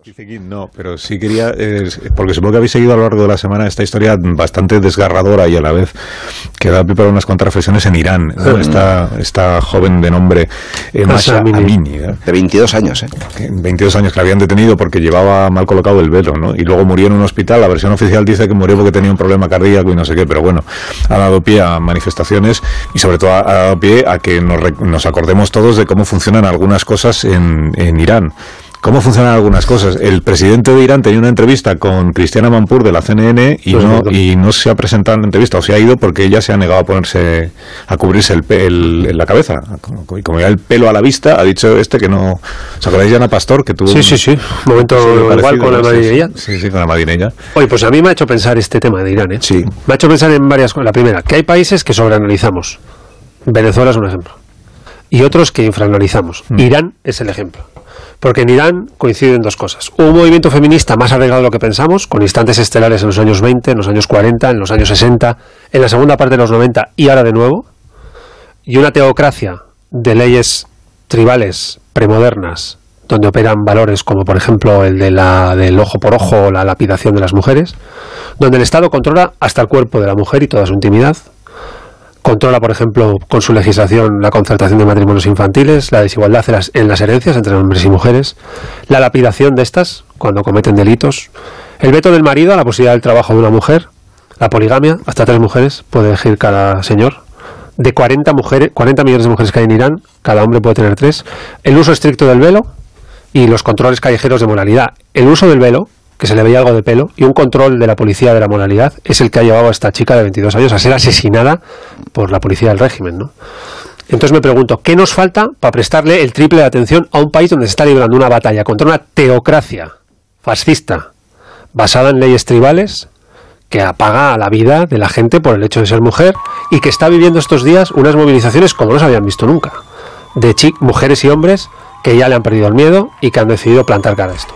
Dice que no, pero sí quería, porque supongo que habéis seguido a lo largo de la semana esta historia bastante desgarradora y a la vez que da pie para unas cuantas reflexiones en Irán, ¿no? Esta joven de nombre Mahsa Amini, ¿no? De 22 años, 22 años que la habían detenido porque llevaba mal colocado el velo, ¿no? Y luego murió en un hospital. La versión oficial dice que murió porque tenía un problema cardíaco y no sé qué, pero bueno, ha dado pie a manifestaciones y sobre todo ha dado pie a que nos acordemos todos de cómo funcionan algunas cosas en Irán. ¿Cómo funcionan algunas cosas? El presidente de Irán tenía una entrevista con Cristiana Manpur de la CNN y no se ha presentado en la entrevista, o se ha ido porque ella se ha negado a cubrirse la cabeza. Y como ya el pelo a la vista, ha dicho que no... ¿Os acordáis de Ana Pastor? Que tuvo un momento igual con la madrinella. Sí, con la madrinella. Oye, pues a mí me ha hecho pensar este tema de Irán, ¿eh? Sí. Me ha hecho pensar en varias cosas. La primera, que hay países que sobreanalizamos. Venezuela es un ejemplo. Y otros que infraanalizamos. Irán es el ejemplo. Porque en Irán coinciden dos cosas. Un movimiento feminista más arraigado de lo que pensamos, con instantes estelares en los años 20, en los años 40, en los años 60, en la segunda parte de los 90 y ahora de nuevo. Y una teocracia de leyes tribales premodernas, donde operan valores como por ejemplo el del ojo por ojo o la lapidación de las mujeres, donde el Estado controla hasta el cuerpo de la mujer y toda su intimidad. Controla, por ejemplo, con su legislación la concertación de matrimonios infantiles, la desigualdad en las herencias entre hombres y mujeres, la lapidación de estas cuando cometen delitos, el veto del marido a la posibilidad del trabajo de una mujer, la poligamia, hasta 3 mujeres puede elegir cada señor. De 40 millones de mujeres que hay en Irán, cada hombre puede tener 3. El uso estricto del velo y los controles callejeros de moralidad. El uso del velo, que se le veía algo de pelo, y un control de la policía de la moralidad, es el que ha llevado a esta chica de 22 años a ser asesinada por la policía del régimen, ¿no? Entonces me pregunto, ¿qué nos falta para prestarle el triple de atención a un país donde se está librando una batalla contra una teocracia fascista basada en leyes tribales que apaga la vida de la gente por el hecho de ser mujer y que está viviendo estos días unas movilizaciones como no se habían visto nunca, de mujeres y hombres que ya le han perdido el miedo y que han decidido plantar cara a esto?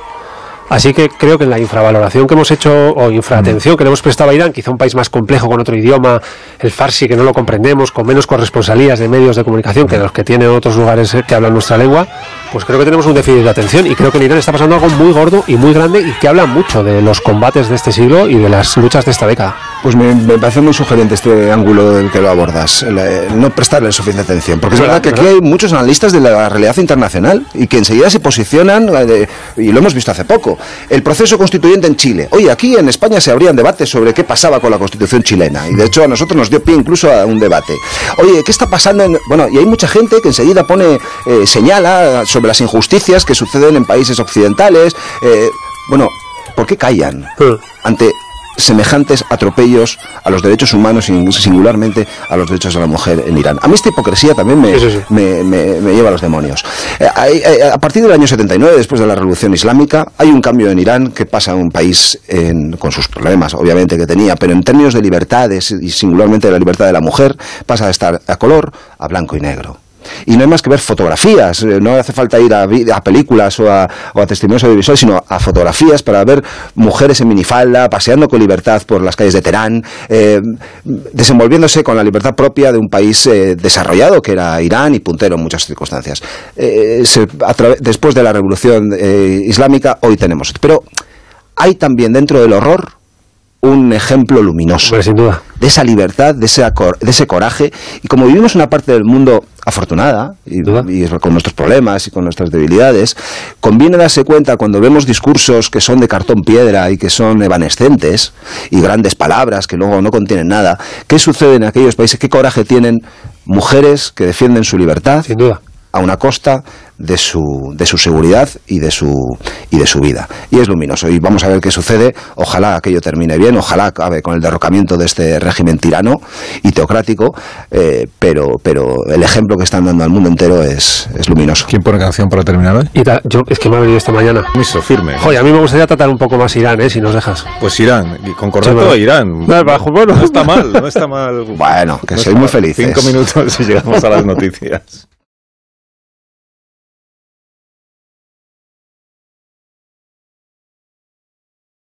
Así que creo que en la infravaloración que hemos hecho, o infraatención que le hemos prestado a Irán, quizá un país más complejo con otro idioma, el farsi que no lo comprendemos, con menos corresponsalías de medios de comunicación que los que tienen otros lugares que hablan nuestra lengua, pues creo que tenemos un déficit de atención y creo que en Irán está pasando algo muy gordo y muy grande y que habla mucho de los combates de este siglo y de las luchas de esta década. Pues me parece muy sugerente este ángulo del que lo abordas, no prestarle suficiente atención, porque es verdad que aquí hay muchos analistas de la realidad internacional y que enseguida se posicionan, y lo hemos visto hace poco, el proceso constituyente en Chile. Oye, aquí en España se abrían debates sobre qué pasaba con la Constitución chilena, y de hecho a nosotros nos dio pie incluso a un debate. Oye, ¿qué está pasando? Bueno, y hay mucha gente que enseguida señala sobre las injusticias que suceden en países occidentales. Bueno, ¿por qué callan ante semejantes atropellos a los derechos humanos y singularmente a los derechos de la mujer en Irán? A mí esta hipocresía también me lleva a los demonios. A partir del año 79, después de la Revolución Islámica, hay un cambio en Irán que pasa a un país con sus problemas, obviamente, que tenía, pero en términos de libertades y singularmente de la libertad de la mujer, pasa de estar a color a blanco y negro. Y no hay más que ver fotografías, no hace falta ir a películas o a testimonios audiovisuales, sino a fotografías para ver mujeres en minifalda, paseando con libertad por las calles de Teherán, desenvolviéndose con la libertad propia de un país desarrollado, que era Irán, y puntero en muchas circunstancias. Después de la Revolución Islámica, hoy tenemos. Pero hay también dentro del horror un ejemplo luminoso, pues sin duda, de esa libertad, de ese coraje, y como vivimos en una parte del mundo afortunada, y con nuestros problemas y con nuestras debilidades, conviene darse cuenta cuando vemos discursos que son de cartón piedra y que son evanescentes, y grandes palabras que luego no contienen nada, qué sucede en aquellos países, qué coraje tienen mujeres que defienden su libertad, sin duda, a una costa de su seguridad y de su vida. Y es luminoso. Y vamos a ver qué sucede. Ojalá aquello termine bien, ojalá acabe con el derrocamiento de este régimen tirano y teocrático, pero el ejemplo que están dando al mundo entero es luminoso. ¿Quién pone canción para terminar hoy? Yo, es que me ha venido esta mañana. Miso, firme. Oye, a mí me gustaría tratar un poco más Irán, si nos dejas. Pues Irán, y concordando a Irán. No está mal, no está mal. Bueno, que soy muy feliz. 5 minutos y llegamos a las noticias.